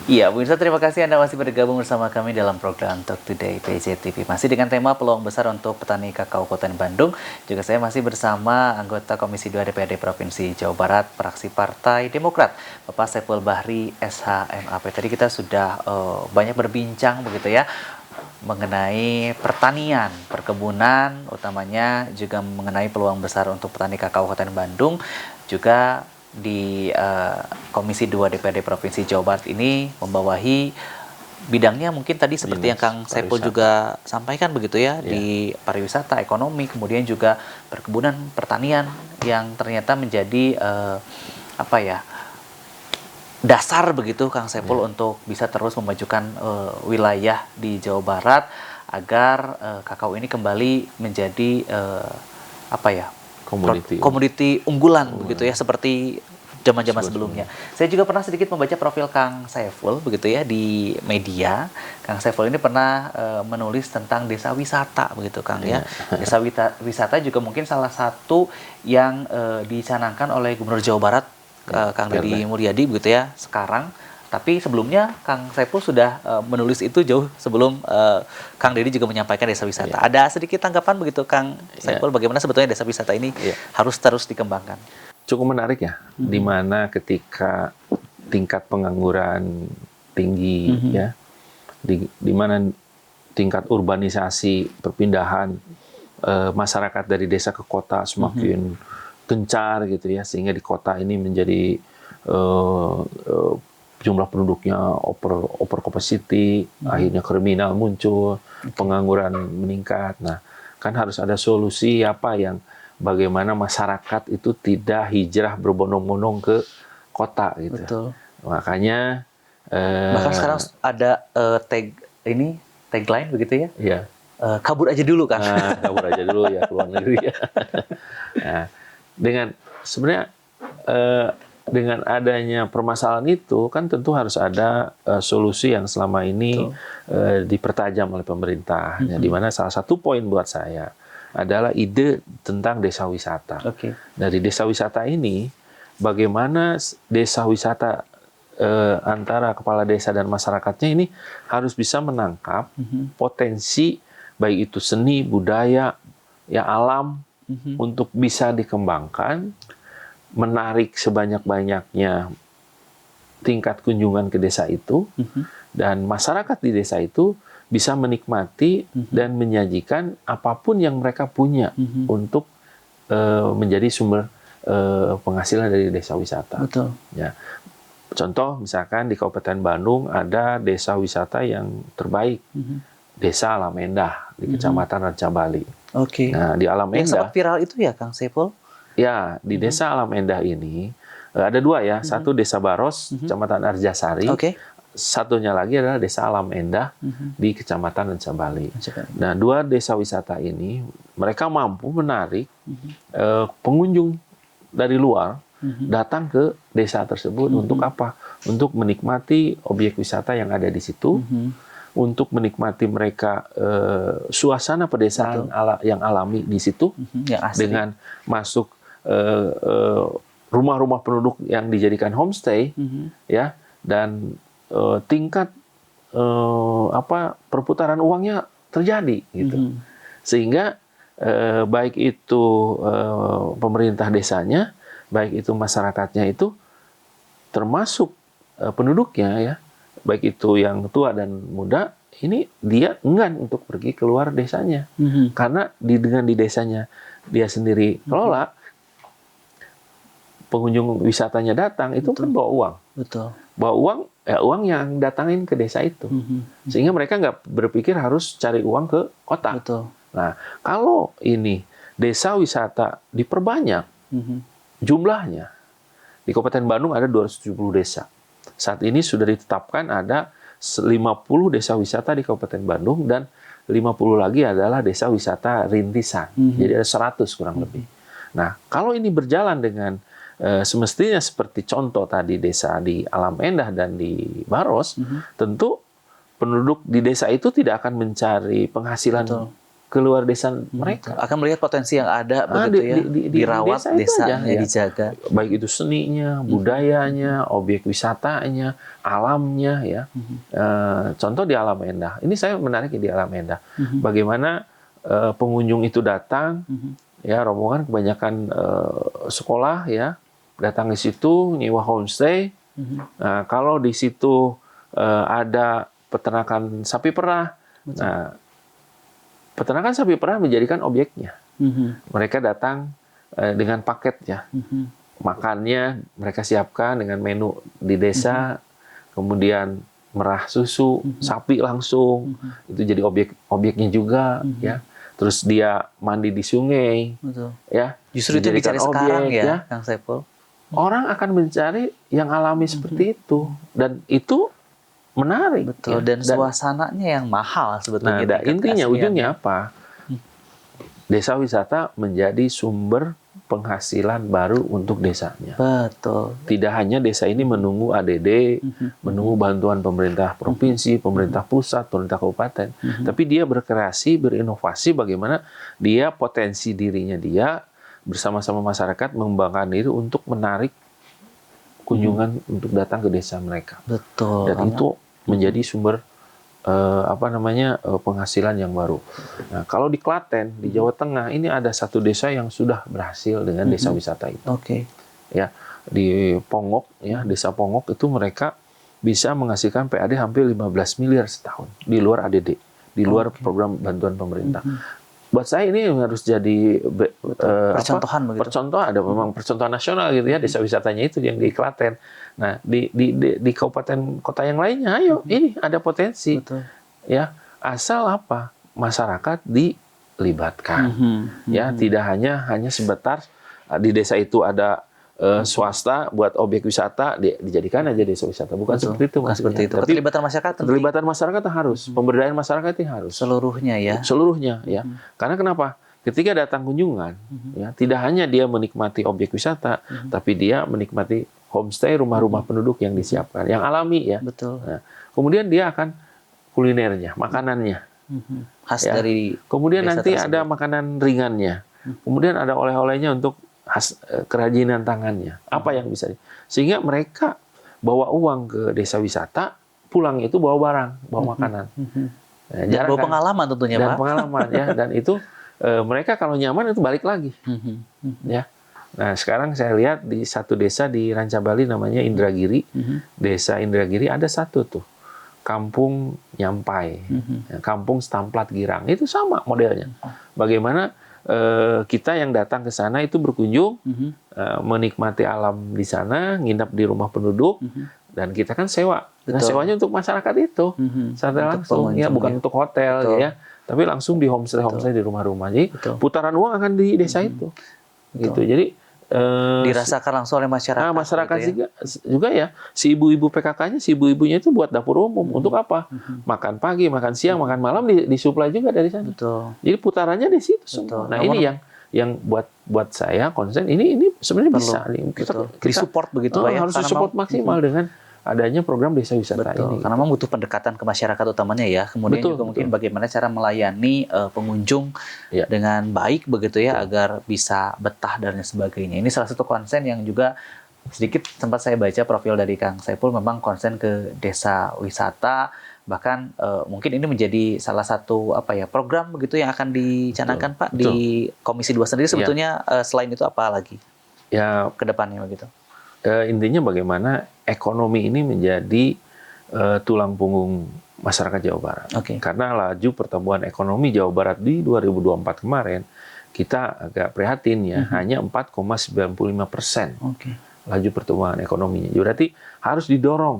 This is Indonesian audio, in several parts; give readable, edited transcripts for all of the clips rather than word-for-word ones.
Iya, pemirsa, terima kasih Anda masih bergabung bersama kami dalam program Talk Today PJTV. Masih dengan tema peluang besar untuk petani kakao Kabupaten Bandung. Juga saya masih bersama anggota Komisi 2 DPRD Provinsi Jawa Barat, fraksi Partai Demokrat, Bapak Saiful Bahri, SHMAP. Tadi kita sudah banyak berbincang begitu ya, mengenai pertanian, perkebunan, utamanya juga mengenai peluang besar untuk petani kakao Kabupaten Bandung, juga di Komisi 2 DPRD Provinsi Jawa Barat ini membawahi bidangnya mungkin tadi seperti yang Kang Saiful juga sampaikan begitu ya, di pariwisata, ekonomi, kemudian juga perkebunan, pertanian yang ternyata menjadi dasar begitu Kang Saiful untuk bisa terus memajukan wilayah di Jawa Barat agar kakao ini kembali menjadi komoditi unggulan begitu ya, seperti zaman-zaman sebelumnya. Saya juga pernah sedikit membaca profil Kang Saiful begitu ya di media. Kang Saiful ini pernah menulis tentang desa wisata begitu Kang ya. Desa wisata juga mungkin salah satu yang dicanangkan oleh Gubernur Jawa Barat Kang Deddy Mulyadi begitu ya sekarang. Tapi sebelumnya Kang Saiful sudah menulis itu jauh sebelum Kang Deddy juga menyampaikan desa wisata. Ada sedikit tanggapan begitu Kang Saiful, bagaimana sebetulnya desa wisata ini harus terus dikembangkan? Cukup menarik ya, di mana ketika tingkat pengangguran tinggi ya, di mana tingkat urbanisasi, perpindahan masyarakat dari desa ke kota semakin gencar gitu ya, sehingga di kota ini menjadi jumlah penduduknya over capacity, akhirnya kriminal muncul, pengangguran meningkat. Nah, kan harus ada solusi bagaimana masyarakat itu tidak hijrah berbondong-bondong ke kota gitu. Betul. Makanya bahkan sekarang ada tagline begitu ya. Iya. Kabur aja dulu kan. Kabur aja dulu ya, ke luar negeri ya. Nah, dengan adanya permasalahan itu kan tentu harus ada solusi yang selama ini dipertajam oleh pemerintah. Di mana salah satu poin buat saya adalah ide tentang desa wisata. Dari desa wisata ini, bagaimana desa wisata antara kepala desa dan masyarakatnya ini harus bisa menangkap potensi baik itu seni, budaya, ya alam untuk bisa dikembangkan, menarik sebanyak-banyaknya tingkat kunjungan ke desa itu, dan masyarakat di desa itu bisa menikmati dan menyajikan apapun yang mereka punya untuk menjadi sumber penghasilan dari desa wisata. Betul. Ya. Contoh misalkan di Kabupaten Bandung ada desa wisata yang terbaik, Desa Alam Endah di Kecamatan Rajabali. Nah, di Alam Endah. Yang sempat viral itu ya Kang Saiful? Ya, di Desa Alam Endah ini ada dua ya, satu Desa Baros, Kecamatan Arjasari, satunya lagi adalah Desa Alam Endah di Kecamatan Rajabali. Nah, dua desa wisata ini mereka mampu menarik pengunjung dari luar datang ke desa tersebut untuk apa? Untuk menikmati objek wisata yang ada di situ, untuk menikmati mereka suasana pedesaan yang alami di situ, dengan masuk rumah-rumah penduduk yang dijadikan homestay, ya, dan tingkat perputaran uangnya terjadi gitu, sehingga baik itu pemerintah desanya, baik itu masyarakatnya itu termasuk penduduknya ya, baik itu yang tua dan muda, ini dia enggan untuk pergi keluar desanya, karena dengan di desanya dia sendiri kelola, pengunjung wisatanya datang itu kan bawa uang, bawa uang, uang yang datangin ke desa itu, sehingga mereka nggak berpikir harus cari uang ke kota. Nah, kalau ini desa wisata diperbanyak jumlahnya, di Kabupaten Bandung ada 270 desa. Saat ini sudah ditetapkan ada 50 desa wisata di Kabupaten Bandung, dan 50 lagi adalah desa wisata rintisan. Jadi ada 100 kurang lebih. Nah, kalau ini berjalan dengan semestinya seperti contoh tadi desa di Alam Endah dan di Baros, tentu penduduk di desa itu tidak akan mencari penghasilan keluar desa mereka. Akan melihat potensi yang ada Ah, begitu ya, di dirawat desa itu aja, desanya, ya. dijaga. Baik itu seninya, budayanya, objek wisatanya, alamnya ya. Contoh di Alam Endah. Ini saya menarik di Alam Endah. Bagaimana pengunjung itu datang, ya rombongan kebanyakan sekolah ya, datang ke situ nyewa homestay. Nah, kalau di situ ada peternakan sapi perah, nah peternakan sapi perah menjadikan objeknya. Mereka datang dengan paket ya. Makannya mereka siapkan dengan menu di desa, kemudian merah susu, sapi langsung, itu jadi objeknya juga ya. Terus dia mandi di sungai, Betul. ya. Justru itu dijadikan dicari sekarang objek, ya, Kang Saiful. Orang akan mencari yang alami seperti itu, dan itu menarik. Betul, ya. dan suasananya yang mahal sebetulnya. Nah, intinya keasliannya. ujungnya apa? Desa wisata menjadi sumber penghasilan baru untuk desanya. Betul. Tidak hanya desa ini menunggu ADD, menunggu bantuan pemerintah provinsi, pemerintah pusat, pemerintah kabupaten, tapi dia berkreasi, berinovasi bagaimana dia potensi dirinya dia bersama-sama masyarakat mengembangkan diri untuk menarik kunjungan untuk datang ke desa mereka. Betul. Dan itu menjadi sumber penghasilan yang baru. Nah, kalau di Klaten, di Jawa Tengah, ini ada satu desa yang sudah berhasil dengan desa wisata itu. Oke. Ya, di Pongok, ya, desa Pongok itu mereka bisa menghasilkan PAD hampir 15 miliar setahun di luar ADD, di luar program bantuan pemerintah. Buat saya ini harus jadi percontohan begitu. percontohan, ada memang percontohan nasional gitu ya, desa wisatanya itu yang di Klaten. Nah, di kabupaten kota yang lainnya, ayo ini ada potensi. Betul. Ya, asal apa? Masyarakat dilibatkan. Ya, tidak hanya sebentar di desa itu ada swasta buat objek wisata dijadikan aja desa wisata. Bukan seperti itu. Bukan seperti itu. Tapi Keterlibatan masyarakat penting. keterlibatan masyarakat harus, pemberdayaan masyarakat ini harus. Seluruhnya ya. Seluruhnya ya. Karena kenapa? Ketika datang kunjungan, ya tidak hanya dia menikmati objek wisata, tapi dia menikmati homestay, rumah-rumah penduduk yang disiapkan, yang alami ya. Betul. Nah, kemudian dia akan kulinernya, makanannya. Khas Ya. dari Kemudian desa nanti tersebut. ada makanan ringannya. Kemudian ada oleh-olehnya untuk kerajinan tangannya. Apa yang bisa sehingga mereka bawa uang ke desa wisata, pulang itu bawa barang, bawa makanan. Nah, Dan bawa kan? pengalaman tentunya, Dan Pak. pengalaman ya, dan itu mereka kalau nyaman itu balik lagi. Ya. Nah, sekarang saya lihat di satu desa di Rancabali namanya Indragiri. Desa Indragiri ada satu tuh. Kampung Nyampai. Ya, Kampung Setamplat Girang. Itu sama modelnya. Bagaimana kita yang datang ke sana itu berkunjung, menikmati alam di sana, nginap di rumah penduduk, dan kita kan sewa. Nah, Betul. sewanya untuk masyarakat itu. Secara langsung, ya, bukan untuk hotel. Betul. Ya. Tapi langsung di homestay di rumah-rumah. Jadi putaran uang akan di desa itu. Gitu. Jadi Dirasakan langsung oleh masyarakat. masyarakat gitu ya. juga ya. Si ibu-ibu PKK-nya, si ibu-ibunya itu buat dapur umum. Untuk apa? Makan pagi, makan siang, makan malam disuplai juga dari sana. Betul. Jadi putarannya di situ Betul. semua. Nah, ini yang buat saya konsen ini sebenarnya Perlu. bisa nih. Betul. Disupport begitu, Pak, ya. harus Karena disupport maksimal dengan adanya program desa wisata Betul, ini. karena memang butuh pendekatan ke masyarakat utamanya ya. Kemudian Betul, juga mungkin bagaimana cara melayani pengunjung Ya. dengan baik begitu ya, agar bisa betah dan lain sebagainya. Ini salah satu konsen yang juga sedikit sempat saya baca profil dari Kang Saiful, memang konsen ke desa wisata. Bahkan mungkin ini menjadi salah satu program begitu yang akan dicanangkan, Pak, di Komisi 2 sendiri sebetulnya. Selain itu apa lagi Ya, ke depannya begitu? intinya bagaimana ekonomi ini menjadi tulang punggung masyarakat Jawa Barat. Oke. Karena laju pertumbuhan ekonomi Jawa Barat di 2024 kemarin kita agak prihatin ya, hanya 4,95%. Oke. Laju pertumbuhan ekonominya. Berarti harus didorong.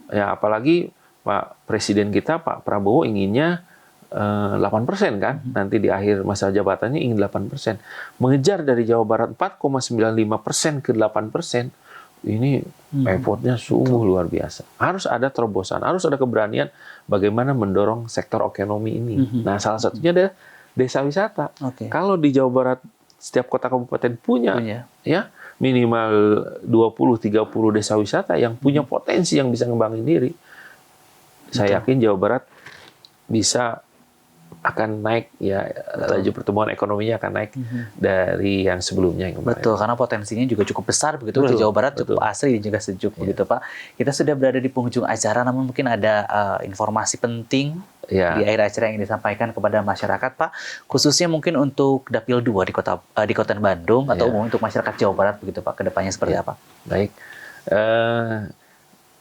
Ya, apalagi Pak Presiden kita, Pak Prabowo inginnya 8% kan, nanti di akhir masa jabatannya ingin 8%. Mengejar dari Jawa Barat 4,95% ke 8%, ini effortnya sungguh luar biasa. Harus ada terobosan, harus ada keberanian bagaimana mendorong sektor ekonomi ini. Nah, salah satunya adalah desa wisata. Oke. Kalau di Jawa Barat setiap kota kabupaten punya. Ya, minimal 20-30 desa wisata yang punya potensi yang bisa ngembangin diri. Saya yakin Jawa Barat bisa akan naik ya, laju pertumbuhan ekonominya akan naik dari yang sebelumnya yang kemarin. Betul, karena potensinya juga cukup besar begitu di Betul, Jawa Barat, cukup betul. asri dan juga sejuk begitu Pak. Kita sudah berada di penghujung acara, namun mungkin ada informasi penting Ya. di akhir acara yang ingin disampaikan kepada masyarakat Pak, khususnya mungkin untuk Dapil 2 di Kota Bandung atau Ya. umum untuk masyarakat Jawa Barat begitu Pak, kedepannya seperti Ya. apa? Baik.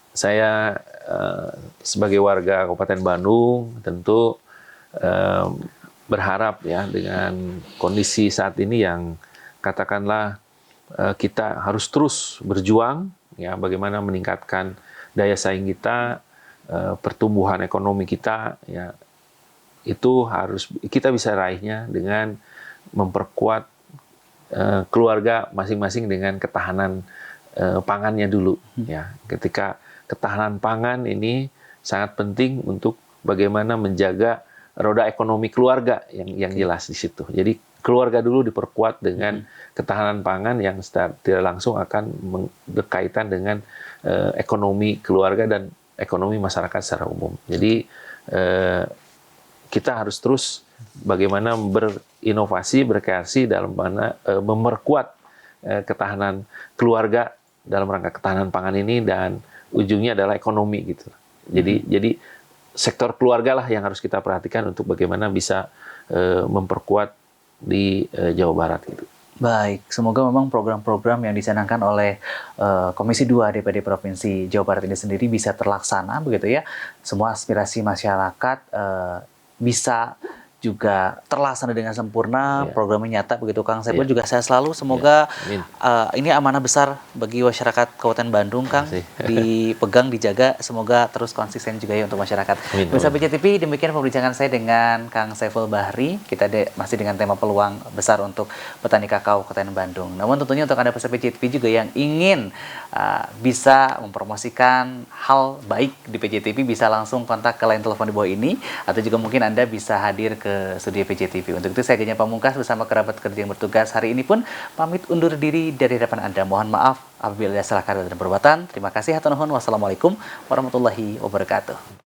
Saya sebagai warga Kabupaten Bandung tentu berharap ya dengan kondisi saat ini yang katakanlah kita harus terus berjuang ya, bagaimana meningkatkan daya saing kita, pertumbuhan ekonomi kita ya, itu harus kita bisa raihnya dengan memperkuat keluarga masing-masing dengan ketahanan pangannya dulu ya. Ketika ketahanan pangan ini sangat penting untuk bagaimana menjaga roda ekonomi keluarga yang jelas di situ. Jadi keluarga dulu diperkuat dengan ketahanan pangan yang tidak langsung akan berkaitan dengan ekonomi keluarga dan ekonomi masyarakat secara umum. Jadi kita harus terus bagaimana berinovasi, berkreasi dalam mana memperkuat ketahanan keluarga dalam rangka ketahanan pangan ini, dan ujungnya adalah ekonomi gitu. Jadi sektor keluarga lah yang harus kita perhatikan untuk bagaimana bisa memperkuat di Jawa Barat gitu. Baik, semoga memang program-program yang dicanangkan oleh Komisi 2 DPD Provinsi Jawa Barat ini sendiri bisa terlaksana begitu ya. Semua aspirasi masyarakat bisa juga terlaksana dengan sempurna, Ya. programnya nyata begitu Kang Saiful. Ya. Juga saya selalu semoga Amin. ini amanah besar bagi masyarakat Kabupaten Bandung Kang, Terima dipegang, dijaga, semoga terus konsisten juga ya untuk masyarakat. Amin. Pemirsa PJTV, demikian perbincangan saya dengan Kang Saiful Bahri. Kita masih dengan tema peluang besar untuk petani kakao Kabupaten Bandung. Namun tentunya untuk Anda pemirsa PJTV juga yang ingin bisa mempromosikan hal baik di PJTV, bisa langsung kontak ke line telepon di bawah ini, atau juga mungkin Anda bisa hadir ke studio PJTV. Untuk itu saya Genya Pamungkas bersama kerabat kerja yang bertugas hari ini pun pamit undur diri dari hadapan Anda. Mohon maaf apabila ada salah kata dan perbuatan. Terima kasih. Hatur nuhun. Wassalamualaikum warahmatullahi wabarakatuh.